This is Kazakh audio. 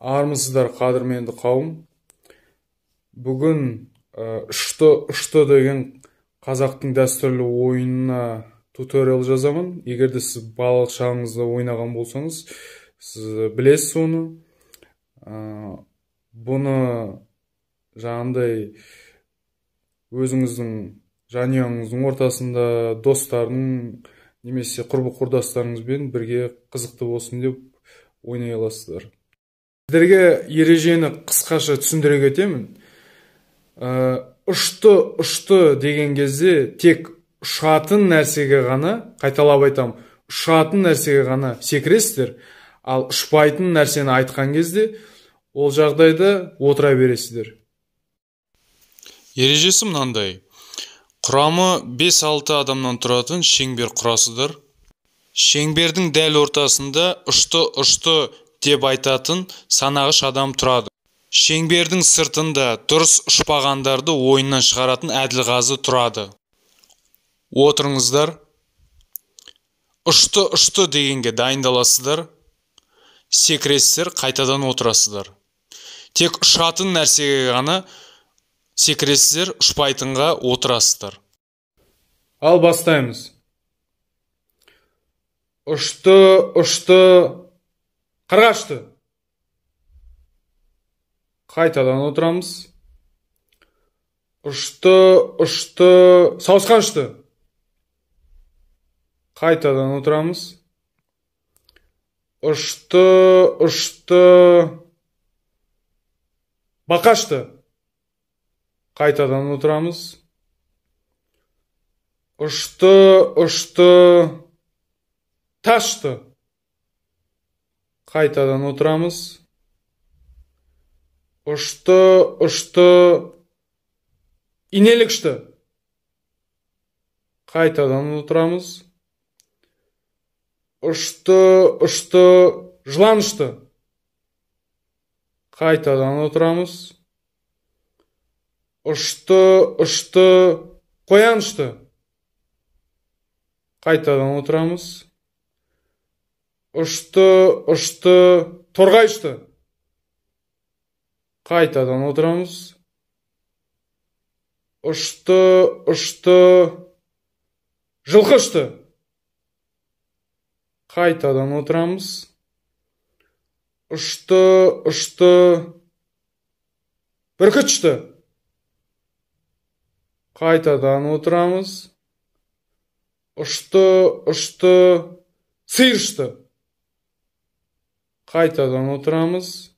Армысыздар қадірменді қауым. Бүгін ұшты деген қазақтың дәстүрлі ойынына туториал жазамын. Егер де сіз балалық шағыңызда ойнаған болсаңыз, сіз білесіз оны. Бұны жаңағындай өзіңіздің жанұяңыздың ортасында достарының немесе құрбы-құрдастарыңызбен бірге қызықты болсын деп ойнай аласыздар. Сіздерге ережені қысқаша түсіндіре кетемін. Ұшты деген кезде тек ұшатын нәрсеге ғана, қайталап айтам, ұшатын нәрсеге ғана секіресіздер, ал ұшпайтын нәрсені айтқан кезде ол жағдайда отыра бересіздер. Ережесі мынандай. Құрамы 5-6 адамнан тұратын шеңбер құрасыздар. Шеңбердің дәл ортасында ұшты деп айтатын санағыш адам тұрады. Шеңбердің сыртында дұрыс ұшпағандарды ойыннан шығаратын әділғазы тұрады. Отырыңыздар. Ұшты дегенге дайындаласыздар. Секіресіздер, қайтадан отырасыздар. Тек ұшатын нәрсеге ғана секіресіздер, ұшпайтынға отырасыздар. Ал бастаймыз. Ұшты, қарғашты. Қайтадан отырамыз. Ұшты, сауысқаншты. Қайтадан отырамыз. Ұшты, бақашты. Қайтадан отырамыз. Ұшты, ташты. Қайтадан отырамыз. Ұшты, инелікшті. Қайтадан отырамыз. Ұшты, жыланышты. Қайтадан отырамыз. Ұшты, қоянышты. Қайтадан отырамыз. Ұшты, торғайшты. Қайтадан отырамыз. Ұшты, жылқышты. Қайтадан отырамыз. Ұшты, бүркітшті. Қайтадан отырамыз. Ұшты, сиыршты. Қайтадан отырамыз.